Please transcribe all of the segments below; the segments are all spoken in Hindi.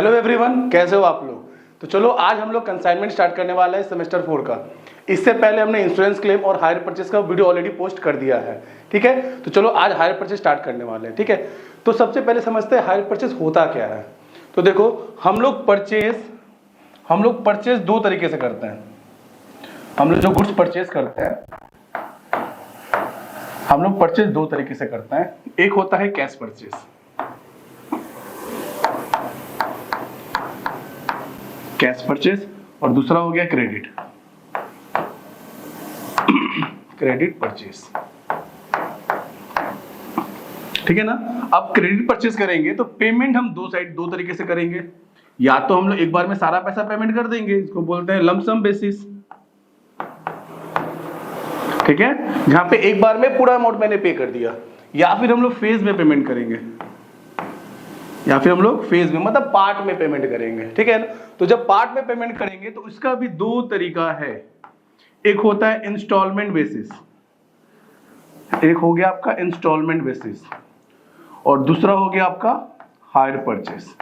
हेलो एवरीवन, कैसे हो आप लोग। तो चलो आज हम लोग कंसाइनमेंट स्टार्ट करने वाला है सेमेस्टर 4 का। इससे पहले हमने इंश्योरेंस क्लेम और हायर परचेस का वीडियो ऑलरेडी पोस्ट कर दिया है, ठीक है। तो चलो आज हायर परचेस स्टार्ट करने वाले हैं, ठीक है। तो सबसे पहले समझते हैं हायर परचेस होता क्या है। तो देखो, हम लोग परचेस दो तरीके से करते हैं। हम लोग जो गुड्स परचेस करते हैं, हम लोग परचेस दो तरीके से करते हैं। एक होता है कैश परचेस और दूसरा हो गया क्रेडिट परचेस, ठीक है ना। अब क्रेडिट परचेस करेंगे तो पेमेंट हम दो तरीके से करेंगे। या तो हम लोग एक बार में सारा पैसा पेमेंट कर देंगे, इसको बोलते हैं लंप सम बेसिस, ठीक है, जहां पे एक बार में पूरा अमाउंट मैंने पे कर दिया। या फिर हम लोग फेज में पेमेंट करेंगे, मतलब पार्ट में पेमेंट करेंगे, ठीक है ना। तो जब पार्ट में पेमेंट करेंगे तो इसका भी दो तरीका है। एक होता है इंस्टॉलमेंट बेसिस, एक हो गया आपका इंस्टॉलमेंट बेसिस और दूसरा हो गया आपका हायर परचेस,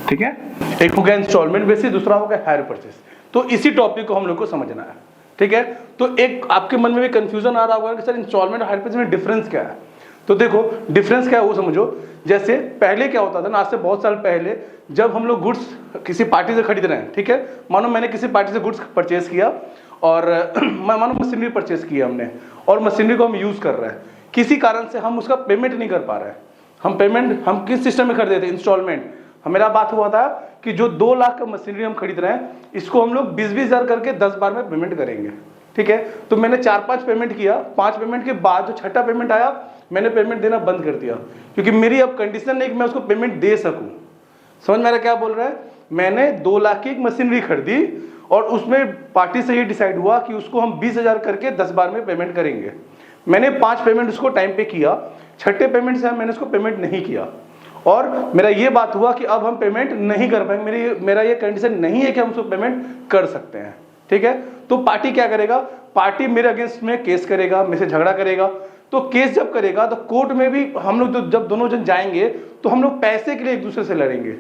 ठीक है। एक हो गया इंस्टॉलमेंट बेसिस, दूसरा हो गया हायर परचेस। तो इसी टॉपिक को हम लोग को समझना है, ठीक है। तो एक आपके मन में भी कंफ्यूजन आ रहा होगा कि सर इंस्टॉलमेंट और हायर परचेस में डिफरेंस क्या है। तो देखो डिफरेंस क्या है वो समझो। जैसे पहले क्या होता था ना, आज से बहुत साल पहले जब हम लोग गुड्स किसी पार्टी से खरीद रहे हैं, ठीक है, मानो मैंने किसी पार्टी से गुड्स परचेस किया और मानो मशीनरी परचेस किया हमने और मशीनरी को हम यूज कर रहे हैं, किसी कारण से हम उसका पेमेंट नहीं कर पा रहे हैं। हम किस सिस्टम में खरीदे थे, इंस्टॉलमेंट। मेरा बात हुआ था कि जो 2 लाख का मशीनरी हम खरीद रहे हैं, इसको हम लोग 20-20 हजार करके 10 बार में पेमेंट करेंगे, ठीक है। तो मैंने 4-5 पेमेंट किया, 5 पेमेंट के बाद जो छठा पेमेंट आया मैंने पेमेंट देना बंद कर दिया, क्योंकि मेरी अब कंडीशन नहीं कि मैं उसको पेमेंट दे सकूं। समझ में आ रहा क्या बोल रहा है। मैंने 2 लाख की एक मशीनरी खरीदी और उसमें पार्टी से ये डिसाइड हुआ कि उसको हम 20 हजार करके 10 बार में पेमेंट करेंगे। मैंने 5 पेमेंट उसको टाइम पे किया, छठे पेमेंट से मैंने उसको पेमेंट नहीं किया और मेरा ये बात हुआ कि अब हम पेमेंट नहीं कर पाएंगे। मेरा ये कंडीशन नहीं है कि हम उसको पेमेंट कर सकते हैं, ठीक है। तो पार्टी क्या करेगा, पार्टी मेरे अगेंस्ट में केस करेगा, मेरे से झगड़ा करेगा। तो केस जब करेगा तो कोर्ट में भी हम लोग जब दोनों जन जाएंगे तो हम लोग पैसे के लिए एक दूसरे से लड़ेंगे।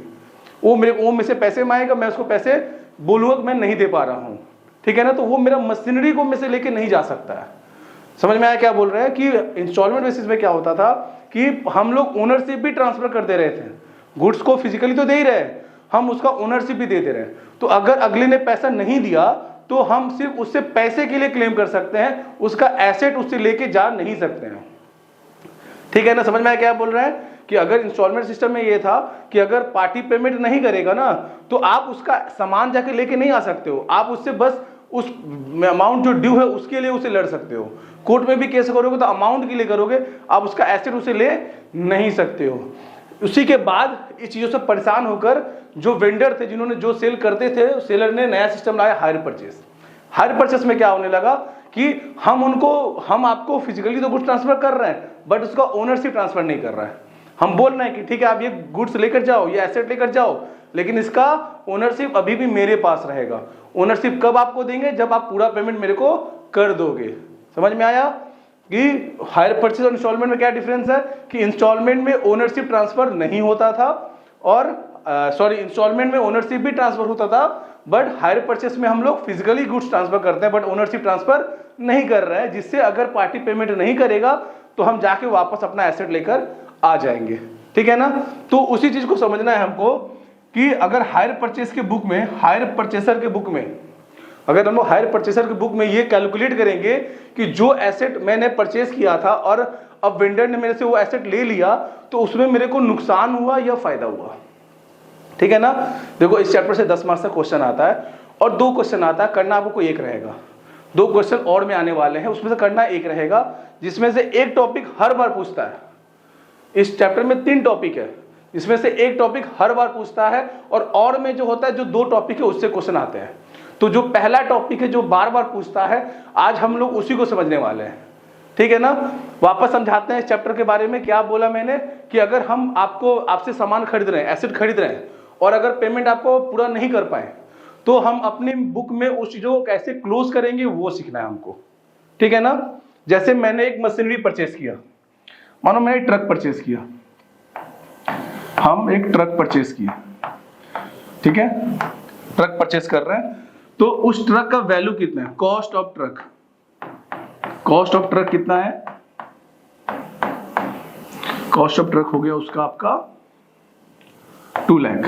वो मेरे से पैसे मांगेगा, मैं उसको पैसे बोलूंगा कि मैं नहीं दे पा रहा हूं, ठीक है ना। तो वो मेरा मशीनरी को मेरे से लेके नहीं जा सकता है। समझ में आया क्या बोल रहे हैं कि इंस्टॉलमेंट बेसिस में क्या होता था कि हम लोग ओनरशिप भी ट्रांसफर कर दे रहे थे। गुड्स को फिजिकली तो दे ही रहे, हम उसका ओनरशिप भी दे दे रहे हैं। तो अगर अगले ने पैसा नहीं दिया तो हम सिर्फ उससे पैसे के लिए क्लेम कर सकते हैं, उसका एसेट उससे लेके जा नहीं सकते हैं, ठीक है ना। समझ में आया क्या बोल रहे हैं कि अगर इंस्टॉलमेंट सिस्टम में ये था कि अगर पार्टी पेमेंट नहीं करेगा ना तो आप उसका सामान जाके लेके नहीं आ सकते हो, आप उससे बस उस अमाउंट जो ड्यू है उसके लिए उसे लड़ सकते हो। कोर्ट में भी केस करोगे तो अमाउंट के लिए करोगे, आप उसका एसेट उसे ले नहीं सकते हो। उसी के बाद इस चीजों से परेशान होकर जो वेंडर थे, जिन्होंने जो सेल करते थे, सेलर ने नया सिस्टम लाया हायर परचेस। हायर परचेस में क्या होने लगा कि हम आपको फिजिकली तो गुड्स ट्रांसफर कर रहे हैं बट उसका ओनरशिप ट्रांसफर नहीं कर रहा है। हम बोल रहे हैं कि ठीक है आप ये गुड्स लेकर जाओ, ये एसेट लेकर जाओ, लेकिन इसका ओनरशिप अभी भी मेरे पास रहेगा। ओनरशिप कब आपको देंगे, जब आप पूरा पेमेंट मेरे को कर दोगे। समझ में आया कि हायर परचेस और इंस्टॉलमेंट में क्या डिफरेंस है कि इंस्टॉलमेंट में ओनरशिप ट्रांसफर नहीं होता था और इंस्टॉलमेंट में ओनरशिप भी ट्रांसफर होता था, बट हायर परचेस में हम लोग फिजिकली गुड्स ट्रांसफर करते हैं बट ओनरशिप ट्रांसफर नहीं कर रहे हैं, जिससे अगर पार्टी पेमेंट नहीं करेगा तो हम जाके वापस अपना एसेट लेकर आ जाएंगे, ठीक है ना। तो उसी चीज को समझना है हमको कि अगर हायर परचेस के बुक में, हायर परचेसर के बुक में, अगर हम लोग हायर परचेसर के बुक में ये कैलकुलेट करेंगे कि जो एसेट मैंने परचेस किया था और अब वेंडर ने मेरे से वो एसेट ले लिया तो उसमें मेरे को नुकसान हुआ या फायदा हुआ, ठीक है ना। देखो इस चैप्टर से 10 मार्क्स का क्वेश्चन आता है और 2 क्वेश्चन आता है, करना आपको एक रहेगा। 2 क्वेश्चन और में आने वाले हैं, उसमें से करना एक रहेगा, जिसमें से एक टॉपिक हर बार पूछता है। इस चैप्टर में 3 टॉपिक है, इसमें से एक टॉपिक हर बार पूछता है और में जो होता है जो 2 टॉपिक है उससे क्वेश्चन आते हैं। तो जो पहला टॉपिक है जो बार बार पूछता है, आज हम लोग उसी को समझने वाले हैं, ठीक है ना। वापस समझाते हैं इस चैप्टर के बारे में। क्या बोला मैंने कि अगर हम आपसे सामान खरीद रहे हैं, एसेट खरीद रहे हैं और अगर पेमेंट आपको पूरा नहीं कर पाए तो हम अपने बुक में उस चीजों को कैसे क्लोज करेंगे वो सीखना है हमको, ठीक है ना। जैसे मैंने एक मशीनरी परचेस किया, मानो मैंने एक ट्रक परचेज किया, हम एक ट्रक परचेज किए, ठीक है, ट्रक परचेज कर रहे हैं, तो उस ट्रक का वैल्यू कितना है, cost of truck, cost of truck कितना है, कॉस्ट ऑफ ट्रक हो गया उसका आपका 2 लाख,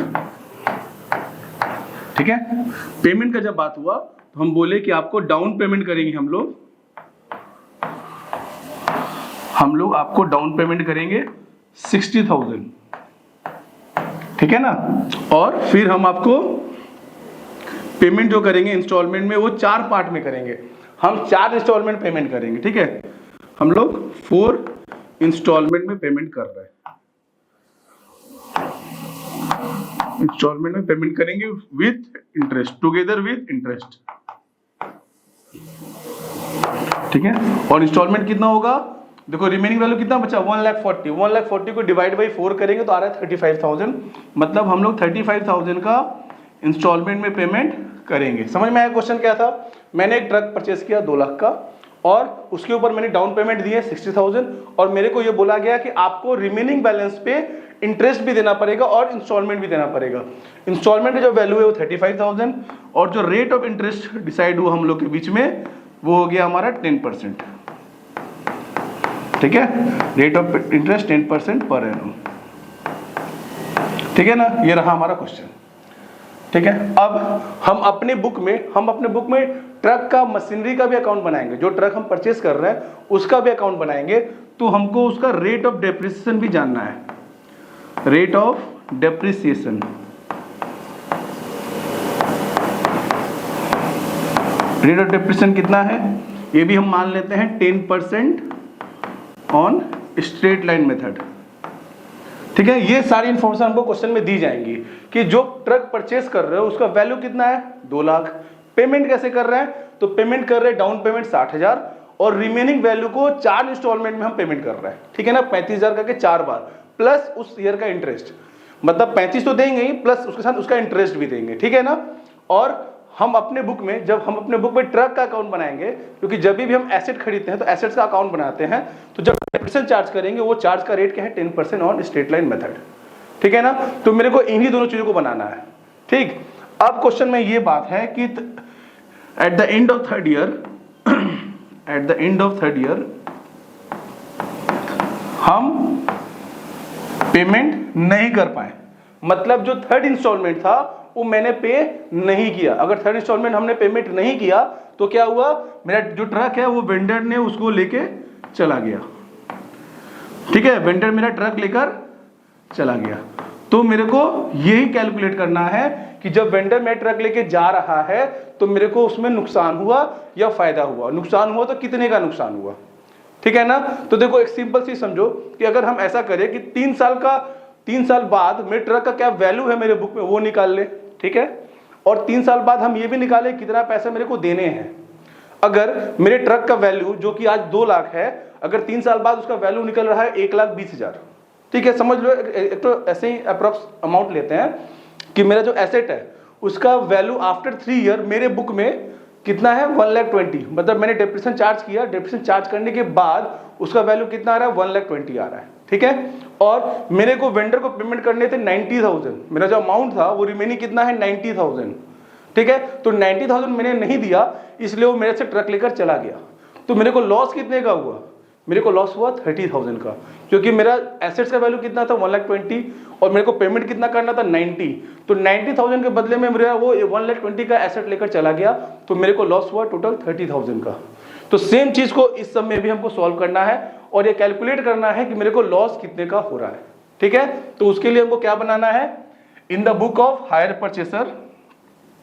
ठीक है। पेमेंट का जब बात हुआ तो हम बोले कि आपको डाउन पेमेंट करेंगे हम लोग आपको डाउन पेमेंट करेंगे 60,000, ठीक है ना, और फिर हम आपको पेमेंट जो करेंगे इंस्टॉलमेंट में वो 4 पार्ट में करेंगे, हम 4 इंस्टॉलमेंट पेमेंट करेंगे, ठीक है। हम लोग 4 इंस्टॉलमेंट में पेमेंट कर रहे हैं, इंस्टॉलमेंट में पेमेंट करेंगे with interest, together with interest, ठीक है। और इंस्टॉलमेंट कितना होगा, देखो रिमेनिंग वैल्यू कितना बचा 1,40,000 को डिवाइड बाई 4 करेंगे तो आ रहा है 35,000, मतलब हम लोग 35,000 का इंस्टॉलमेंट में पेमेंट करेंगे। समझ में आया क्वेश्चन क्या था, मैंने एक ट्रक परचेस किया 2 लाख का और उसके ऊपर मैंने डाउन पेमेंट दिए 60,000 और मेरे को ये बोला गया कि आपको रिमेनिंग बैलेंस पे इंटरेस्ट भी देना पड़ेगा और इंस्टॉलमेंट भी देना पड़ेगा। इंस्टॉलमेंट का जो वैल्यू है वो 35,000 और जो रेट ऑफ इंटरेस्ट डिसाइड हुआ हम लोग के बीच में वो हो गया हमारा 10%, ठीक है, rate of interest 10% per annum, ठीक है ना। ये रहा हमारा क्वेश्चन, ठीक है। अब हम अपने बुक में ट्रक का मशीनरी का भी अकाउंट बनाएंगे, जो ट्रक हम परचेस कर रहे हैं उसका भी अकाउंट बनाएंगे, तो हमको उसका रेट ऑफ डेप्रिसिएशन भी जानना है, rate of depreciation, rate of depreciation कितना है ये भी हम मान लेते हैं 10% ऑन स्ट्रेट लाइन मेथड, ठीक है। ये सारी इंफॉर्मेशन हमको क्वेश्चन में दी जाएंगी कि जो ट्रक परचेस कर रहे हो उसका वैल्यू कितना है 2 लाख, पेमेंट कैसे कर रहे हैं, तो पेमेंट कर रहे हैं डाउन पेमेंट 60,000 और रिमेनिंग वैल्यू को 4 इंस्टॉलमेंट में हम पेमेंट कर रहे हैं, ठीक है ना, 35,000 करके 4 बार प्लस उस ईयर का इंटरेस्ट, मतलब 35 तो देंगे ही प्लस उसके साथ उसका इंटरेस्ट भी देंगे, ठीक है ना। और हम अपने बुक में ट्रक का अकाउंट बनाएंगे, क्योंकि जब भी हम एसेट खरीदते हैं तो एसेट्स का अकाउंट बनाते हैं, तो जब डेप्रिसिएशन चार्ज करेंगे वो चार्ज का रेट क्या है 10% ऑन स्ट्रेट लाइन मेथड, ठीक है ना। तो मेरे को इन्हीं दोनों चीजों को बनाना है, ठीक। अब क्वेश्चन में ये बात है कि at the end of third year हम पेमेंट नहीं कर पाए, मतलब जो थर्ड इंस्टॉलमेंट था वो मैंने पे नहीं किया। अगर थर्ड इंस्टॉलमेंट हमने पेमेंट नहीं किया तो क्या हुआ, मेरा जो ट्रक है वो वेंडर ने उसको लेके चला गया, ठीक है, वेंडर मेरा ट्रक लेकर चला गया। तो मेरे को यही कैलकुलेट करना है कि जब वेंडर मेरा ट्रक लेके जा रहा है तो मेरे को उसमें नुकसान हुआ या फायदा हुआ, नुकसान हुआ तो कितने का नुकसान हुआ, ठीक है ना। तो देखो एक सिंपल सी समझो कि अगर हम ऐसा करें कि 3 साल बाद मेरे ट्रक का क्या वैल्यू है मेरे बुक में वो निकाल ले, ठीक है, और 3 साल बाद हम ये भी निकाले कितना पैसा मेरे को देने हैं। अगर मेरे ट्रक का वैल्यू जो कि आज 2 लाख है, अगर 3 साल बाद उसका वैल्यू निकल रहा है 1,20,000, ठीक है, समझ लो एक तो ऐसे ही अप्रोक्स अमाउंट लेते हैं कि मेरा जो एसेट है उसका वैल्यू आफ्टर 3 ईयर मेरे बुक में कितना है 1,20,000, मतलब मैंने डेप्रिसिएशन चार्ज किया, डेप्रिसिएशन चार्ज करने के बाद उसका वैल्यू कितना आ रहा है 1,20,000 आ रहा है, ठीक है। और मेरे को वेंडर को पेमेंट करने थे 90,000, मेरा जो अमाउंट था वो रिमेनिंग कितना है 90,000, ठीक है। तो 90,000 मैंने नहीं दिया इसलिए वो मेरे से ट्रक लेकर चला गया, तो मेरे को लॉस कितने का हुआ, मेरे को लॉस हुआ 30,000 का, क्योंकि मेरा एसेट्स का वैल्यू कितना था 1,20,000 और मेरे को पेमेंट कितना करना था 90, तो 90,000 के बदले में मेरा वो 1,20,000 का एसेट लेकर चला गया, तो मेरे को लॉस हुआ टोटल 30,000 का। तो सेम चीज को इस सब में भी हमको सॉल्व करना है और ये कैलकुलेट करना है कि मेरे को लॉस कितने का हो रहा है, ठीक है। तो उसके लिए हमको क्या बनाना है, in the book of hire purchaser,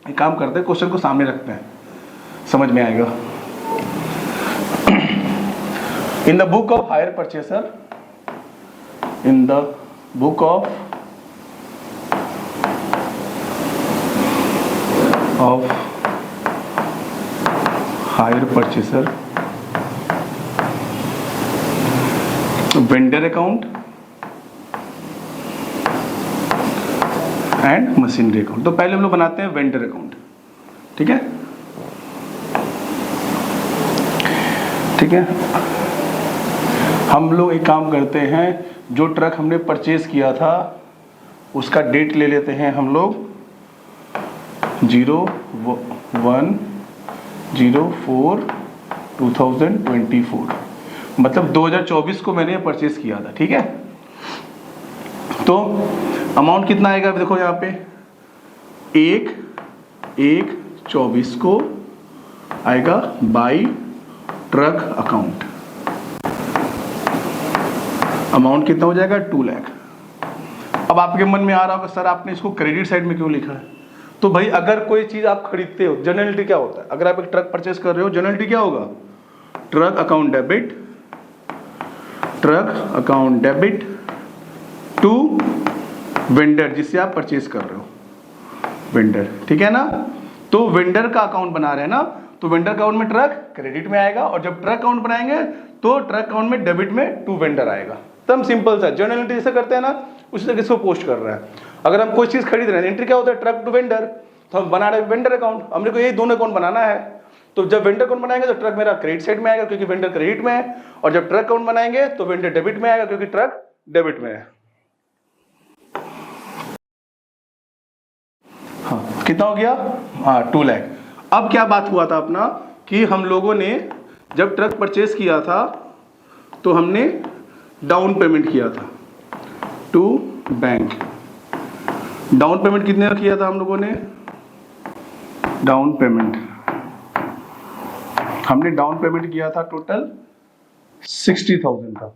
एक काम करते हैं क्वेश्चन को सामने रखते हैं, समझ में आएगा। In the book of hire purchaser, in the book of hire purchaser, vendor account and machinery account। तो पहले हम लोग बनाते हैं वेंडर अकाउंट, ठीक है, ठीक है। हम लोग एक काम करते हैं, जो ट्रक हमने परचेज किया था उसका डेट ले लेते हैं हम लोग 01/04/2024, मतलब 2024 को मैंने परचेज किया था। ठीक है, तो अमाउंट कितना आएगा देखो यहाँ पे 1/1/24 को आएगा बाई ट्रक अकाउंट। अमाउंट कितना हो जाएगा 2 लाख। अब आपके मन में आ रहा होगा सर आपने इसको क्रेडिट साइड में क्यों लिखा है? तो भाई अगर कोई चीज आप खरीदते हो, जनरलिटी क्या होता है, अगर आप एक ट्रक परचेस कर रहे हो जनरलिटी क्या होगा, truck account debit to vendor जिससे आप परचेस कर रहे हो, वेंडर। ठीक है ना, तो वेंडर का अकाउंट बना रहे हैं ना, तो वेंडर अकाउंट में ट्रक क्रेडिट में आएगा, और जब ट्रक अकाउंट बनाएंगे तो ट्रक अकाउंट में डेबिट में टू वेंडर आएगा। तब सिंपल सा जनरलिटी जैसे करते हैं ना उसी तरीके से पोस्ट कर रहा है। अगर हम कोई चीज खरीद रहे हैं, एंट्री क्या होता है ट्रक टू वेंडर, तो हम बना रहे हैं वेंडर अकाउंट, हमने को यही दोनों अकाउंट बनाना है। तो जब वेंडर अकाउंट बनाएंगे तो ट्रक मेरा क्रेडिट साइड में आएगा क्योंकि वेंडर क्रेडिट में है, और जब ट्रक अकाउंट बनाएंगे तो वेंडर डेबिट में आएगा क्योंकि ट्रक डेबिट में है। हाँ कितना हो गया, हाँ 2 लाख। अब क्या बात हुआ था अपना कि हम लोगों ने जब ट्रक परचेज किया था तो हमने डाउन पेमेंट किया था टू बैंक। डाउन पेमेंट कितने का किया था हम लोगों ने, डाउन पेमेंट हमने डाउन पेमेंट किया था टोटल 60,000 का।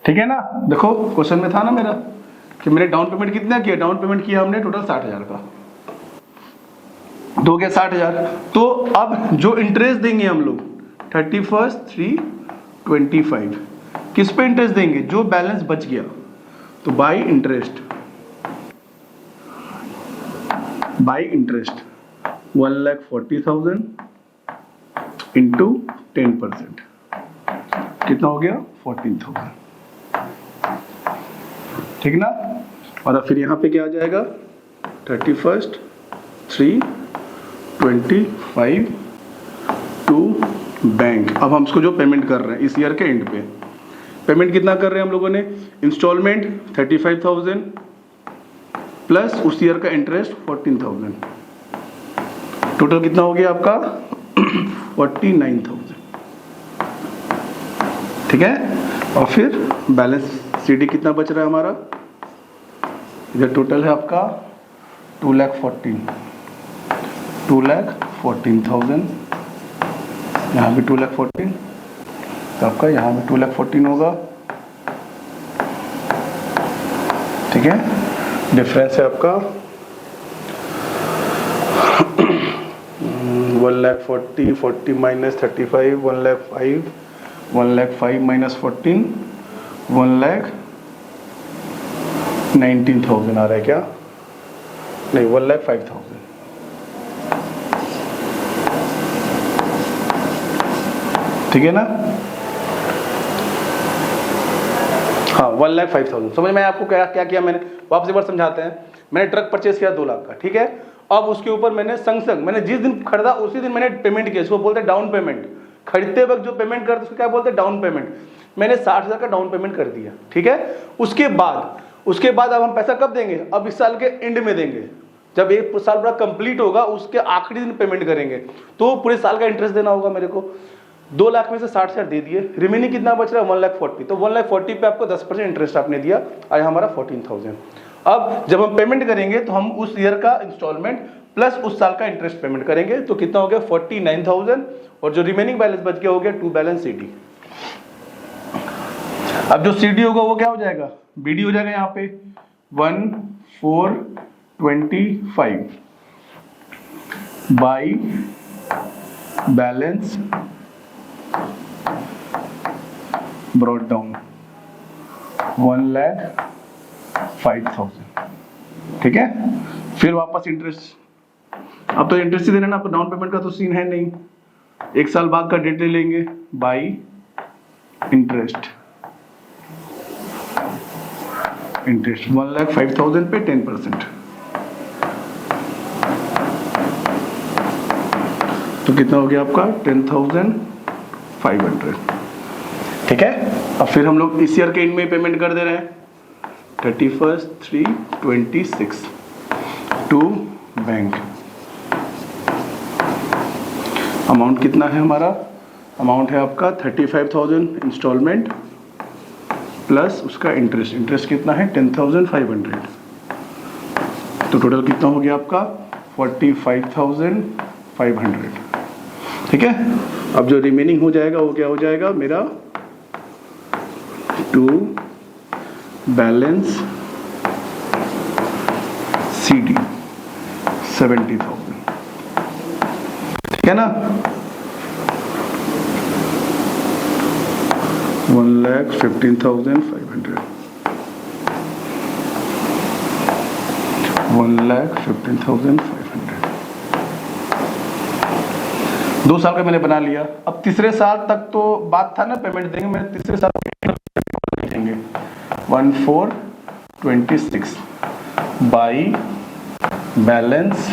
ठीक है ना, देखो क्वेश्चन में था ना मेरा कि मैंने डाउन पेमेंट कितना किया, डाउन पेमेंट किया हमने टोटल 60,000 का, दो गया 60,000। तो अब जो इंटरेस्ट देंगे हम लोग 31/3/25 किस पे इंटरेस्ट देंगे, जो बैलेंस बच गया, तो बाई इंटरेस्ट 1,40,000 इंटू 10%, कितना हो गया 14,000। ठीक ना, और फिर यहाँ पे क्या आ जाएगा 31/3/25 टू बैंक। अब हम इसको जो पेमेंट कर रहे हैं इस ईयर के एंड पे पेमेंट कितना कर रहे हैं हम लोगों ने, इंस्टॉलमेंट 35,000 प्लस उस ईयर का इंटरेस्ट 14,000, टोटल कितना हो गया आपका 49,000। ठीक है, और फिर बैलेंस सीडी कितना बच रहा है हमारा, इधर टोटल है आपका 2,14,000, यहाँ भी 2,14,000, तो आपका यहाँ भी 2,14,000 होगा। ठीक है, डिफरेंस है आपका 1,40,000, 40 माइनस 35, 1,05,000, 1,05,000 माइनस 14, 1,19,000 आ रहा है क्या, नहीं 1,05,000। ठीक है ना, हाँ 1,05,000। समझ में आपको क्या क्या किया मैंने, वापस एक बार समझाते हैं। मैंने ट्रक परचेस किया 2 लाख का, ठीक है। अब उसके ऊपर मैंने संग मैंने जिस दिन खरीदा उसी दिन मैंने पेमेंट किया, इसको बोलते हैं डाउन पेमेंट। खरीदते वक्त जो पेमेंट करते उसको क्या बोलते हैं डाउन पेमेंट। मैंने 60,000 का डाउन पेमेंट कर दिया, ठीक है। उसके बाद अब हम पैसा कब देंगे, अब इस साल के एंड में देंगे, जब एक साल पूरा कंप्लीट होगा उसके आखिरी दिन पेमेंट करेंगे, तो पूरे साल का इंटरेस्ट देना होगा मेरे को। 2 लाख में से 60,000 दे दिए, रिमेनिंग कितना बच रहा है 1,40,000, तो 1,40,000 पे आपको 10% इंटरेस्ट आपने दिया, आया हमारा 14,000। अब जब हम पेमेंट करेंगे तो हम उस ईयर का इंस्टॉलमेंट प्लस उस साल का इंटरेस्ट पेमेंट करेंगे, तो कितना हो गया 49,000, और जो रिमेनिंग बैलेंस बच गया हो गया टू बैलेंस सीडी। अब जो सीडी होगा वो क्या हो जाएगा, बीडी हो जाएगा यहाँ पे 1,425 बाई बैलेंस ब्रॉट डाउन 1,05,000। ठीक है, फिर वापस इंटरेस्ट, अब तो इंटरेस्ट ही देना ना, अब डाउन पेमेंट का तो सीन है नहीं, एक साल बाद का डेट ले लेंगे बाई इंटरेस्ट 1,05,000 पे 10%, तो कितना हो गया आपका 10,500। ठीक है। अब फिर हम लोग इस ईयर के एंड में पेमेंट कर दे रहे हैं 31/3/26 टू बैंक। अमाउंट कितना है हमारा? अमाउंट है आपका 35,000 इंस्टॉलमेंट प्लस उसका इंटरेस्ट। इंटरेस्ट कितना है? 10,500। तो टोटल कितना हो गया आपका? 45,500। ठीक है। अब जो रिमेनिंग हो जाएगा वो क्या हो जाएगा मेरा? To balance CD 70,000। ठीक है ना? 1,15,500 1,15,500 2 साल का मैंने बना लिया। अब तीसरे साल तक तो बात था ना पेमेंट देंगे, मैंने तीसरे साल देंगे 1/4/26 बाई बैलेंस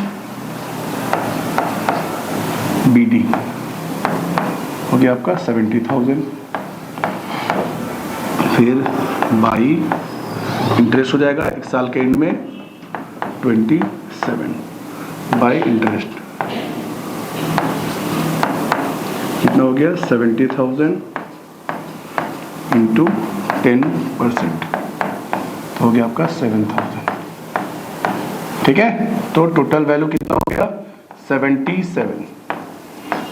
BD हो गया आपका 70,000। फिर बाई इंटरेस्ट हो जाएगा एक साल के एंड में 27 बाई इंटरेस्ट कितना हो गया? 70,000 इंटू 10% हो गया आपका 7,000। ठीक है। तो टोटल वैल्यू कितना हो गया? 77।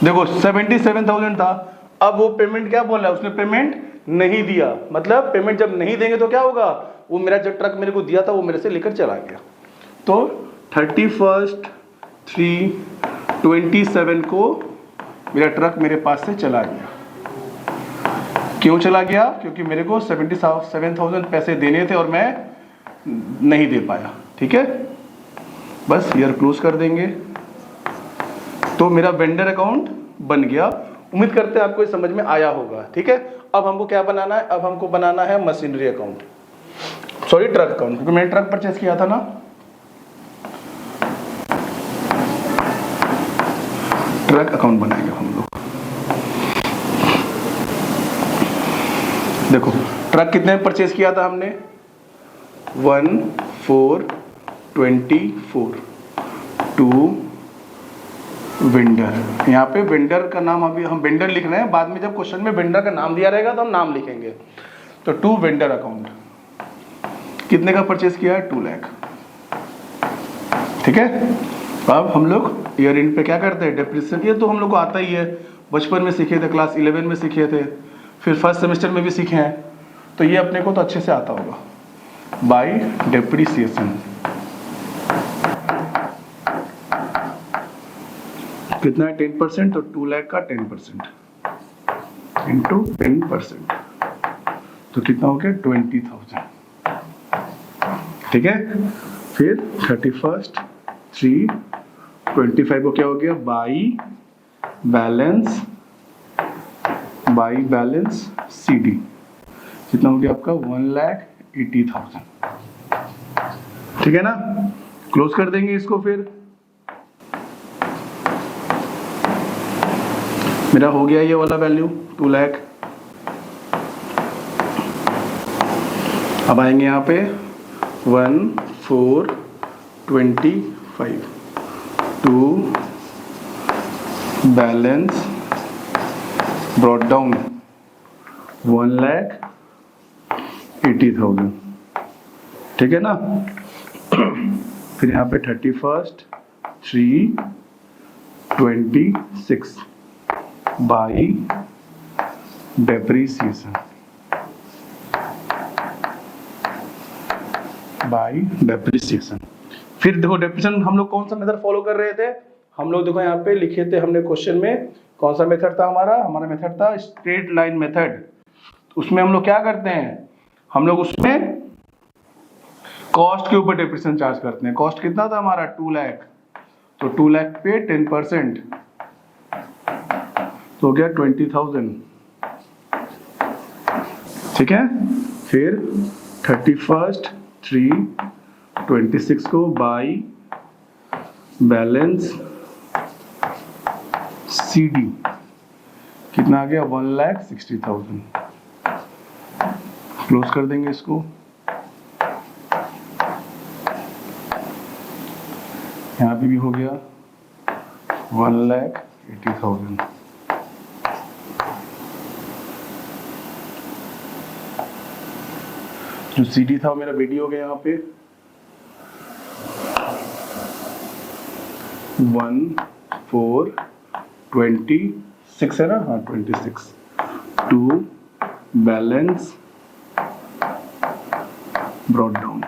देखो 77,000 था। अब वो पेमेंट क्या बोला है? उसने पेमेंट नहीं दिया। मतलब पेमेंट जब नहीं देंगे तो क्या होगा? वो मेरा जो ट्रक मेरे को दिया था वो मेरे से लेकर चला गया। तो 31/3/27 को मेरा ट्रक मेरे पास से चला गया। क्यों चला गया? क्योंकि मेरे को 77,000 पैसे देने थे और मैं नहीं दे पाया। ठीक है। बस ईयर क्लोज कर देंगे। तो मेरा वेंडर अकाउंट बन गया। उम्मीद करते हैं आपको ये समझ में आया होगा। ठीक है। अब हमको क्या बनाना है? अब हमको बनाना है machinery account, sorry truck account, क्योंकि मैंने ट्रक परचेस किया था ना। ट्रक अकाउंट बनाएंगे हम लोग। देखो ट्रक कितने में परचेस किया था हमने? 1/4/24 टू वेंडर। यहाँ पे वेंडर का नाम अभी हम वेंडर लिख रहे हैं, बाद में जब क्वेश्चन में वेंडर का नाम दिया रहेगा तो हम नाम लिखेंगे। तो टू वेंडर अकाउंट कितने का परचेस किया है? 2 लाख। ठीक है। अब हम लोग ईयर एंड पे क्या करते हैं? डेप्रिसिएशन। ये तो हम लोग को आता ही है, बचपन में सीखे थे, क्लास 11 में सीखे थे, फिर फर्स्ट सेमेस्टर में भी सीखे हैं, तो ये अपने को तो अच्छे से आता होगा। बाय डेप्रिसिएशन कितना है? 10%। तो 2 लाख का 10% इंटू 10% तो कितना हो गया? 20,000। ठीक है। फिर 31/3/25 को क्या हो गया? बाई बैलेंस CD कितना हो गया आपका? 1,80,000। ठीक है ना। क्लोज कर देंगे इसको। फिर मेरा हो गया ये वाला वैल्यू 2 लाख। अब आएंगे यहाँ पे 1/4/25 टू बैलेंस ब्रॉट डाउन 1,80,000। ठीक है ना। फिर यहाँ पे 31/3/26 बाई डेप्रिसिएशन फिर देखो डेप्रिसिएशन हम लोग कौन सा मेथड फॉलो कर रहे थे? हम लोग देखो यहाँ पे लिखे थे हमने क्वेश्चन में, कौन सा मेथड था हमारा मेथड था स्ट्रेट लाइन मेथड। उसमें हम लोग क्या करते हैं? हम लोग उसमें कॉस्ट के ऊपर डेप्रिसिएशन चार्ज करते हैं। कॉस्ट कितना था हमारा? 2 लाख। तो 2 लाख पे 10% तो हो गया 20,000। ठीक है। फिर 31/3/26 को बाई बैलेंस CD कितना आ गया? 1,60,000। क्लोज कर देंगे इसको। यहाँ पे भी हो गया 1,80,000। जो CD था मेरा रेडी हो गया यहाँ पे 1,426 है ना, हाँ 26 टू बैलेंस ब्रॉट डाउन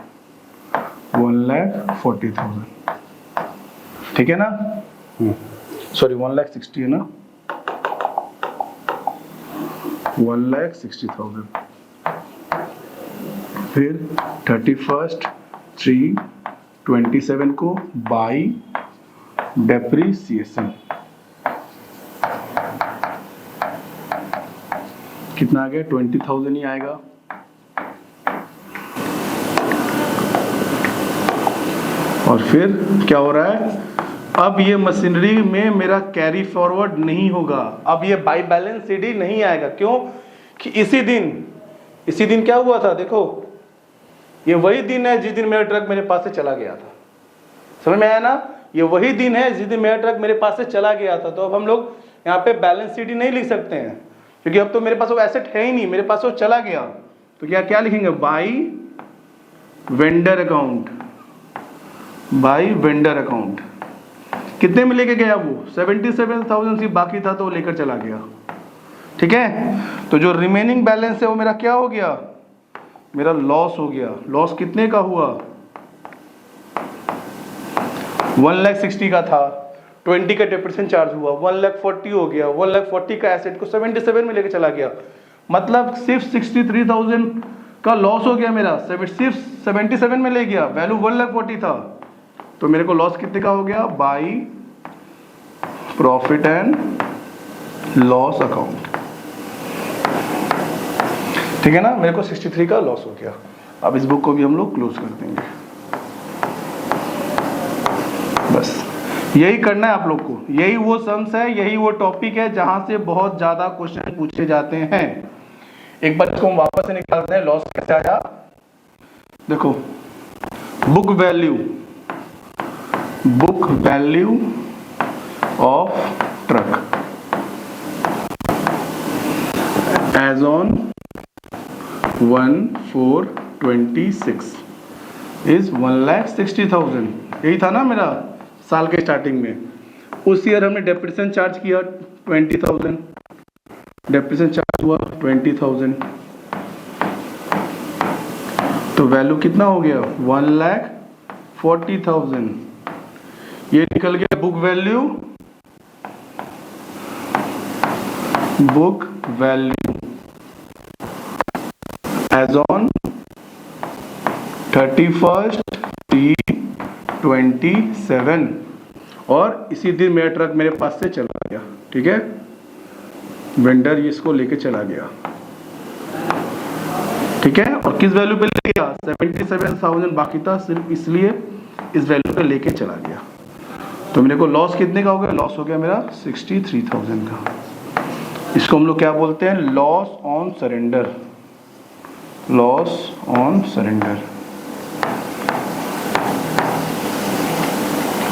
1,40,000, ठीक है ना, सॉरी 1,60,000 है ना, 1,60,000। फिर 31st 3/27 को बाई डेप्रीसिएशन कितना आ गया, 20,000 ही आएगा। और फिर क्या हो रहा है, अब ये मशीनरी में मेरा कैरी फॉरवर्ड नहीं होगा, अब ये बाई बैलेंस CD नहीं आएगा। क्यों कि इसी दिन क्या हुआ था, देखो ये वही दिन है जिस दिन मेरा ट्रक मेरे पास से चला गया था, समझ में आया ना, ये वही दिन है जिस दिन मेरा ट्रक मेरे पास से चला गया था। तो अब हम लोग यहाँ पे बैलेंस CD नहीं लिख सकते हैं, क्योंकि अब तो मेरे पास वो एसेट है ही नहीं, मेरे पास वो चला गया। तो क्या लिखेंगे, by vendor account, by vendor account. कितने में लेके गया वो, 77,000 सी बाकी था तो वो लेकर चला गया, ठीक है। तो जो रिमेनिंग बैलेंस है वो मेरा क्या हो गया, मेरा लॉस हो गया। लॉस कितने का हुआ, 1,60,000 का था, 20 का डेप्रिसिएशन चार्ज हुआ, 1,40,000 हो गया, 1,40,000 का एसेट को 77 में लेके चला गया, मतलब सिर्फ 63,000 का लॉस हो गया मेरा, सिर्फ 77 में ले गया, वैल्यू 1,40,000 था, तो मेरे को लॉस कितने का हो गया, by profit and loss account, ठीक है ना, मेरे को 63 का लॉस हो गया। अब इस बुक को भी हम लोग क्लोज कर देंगे। बस यही करना है आप लोग को, यही वो सम्स है, यही वो टॉपिक है जहां से बहुत ज्यादा क्वेश्चन पूछे जाते हैं। एक बार इसको हम वापस से निकालते हैं, लॉस कैसे आया, देखो book value of truck as on 1,426 is 1,60,000, यही था ना मेरा साल के स्टार्टिंग में। उस ईयर हमने डेप्रिसिएशन चार्ज किया 20,000, डेप्रिसिएशन चार्ज हुआ 20,000, तो वैल्यू कितना हो गया, 1,40,000। ये निकल गया book value as on 31st 3/27, और इसी दिन मेरा ट्रक मेरे पास से चला गया, ठीक है, वेंडर इसको लेके चला गया, ठीक है। और किस वैल्यू पे ले गया, 77,000 बाकी था, सिर्फ इसलिए इस वैल्यू पे लेके चला गया। तो मेरे को लॉस कितने का हो गया, लॉस हो गया मेरा 63,000 का। इसको हम लोग क्या बोलते हैं, loss on surrender, loss on surrender,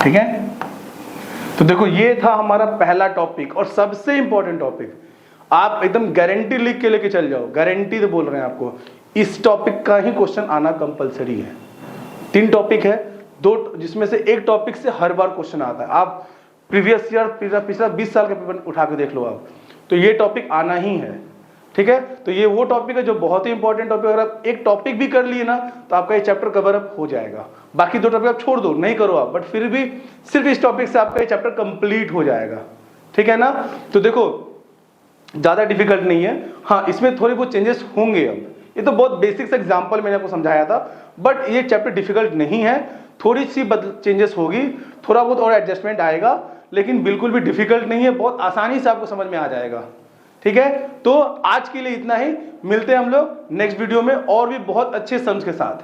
ठीक है। तो देखो ये था हमारा पहला टॉपिक और सबसे इंपॉर्टेंट टॉपिक। आप एकदम गारंटी लिख के लेके चल जाओ, गारंटी तो बोल रहे हैं आपको, इस टॉपिक का ही क्वेश्चन आना कंपलसरी है। 3 टॉपिक है, 2 जिसमें से एक टॉपिक से हर बार क्वेश्चन आता है। आप प्रीवियस ईयर पिछला 20 साल का पेपर उठा के देख लो आप, तो ये टॉपिक आना ही है, ठीक है। तो ये वो टॉपिक है जो बहुत ही इंपॉर्टेंट टॉपिक, अगर आप एक टॉपिक भी कर लिए ना तो आपका ये चैप्टर कवर अप हो जाएगा। बाकी 2 टॉपिक आप छोड़ दो, नहीं करो आप, बट फिर भी सिर्फ इस टॉपिक से आपका ये चैप्टर कंप्लीट हो जाएगा, ठीक है ना। तो देखो ज्यादा डिफिकल्ट नहीं है, हाँ इसमें थोड़े बहुत चेंजेस होंगे। अब ये तो बहुत बेसिक सा एग्जाम्पल मैंने आपको समझाया था, बट ये चैप्टर डिफिकल्ट नहीं है, थोड़ी सी चेंजेस होगी, थोड़ा बहुत और एडजस्टमेंट आएगा, लेकिन बिल्कुल भी डिफिकल्ट नहीं है, बहुत आसानी से आपको समझ में आ जाएगा, ठीक है। तो आज के लिए इतना ही, मिलते हैं हम लोग नेक्स्ट वीडियो में और भी बहुत अच्छे सम्स के साथ।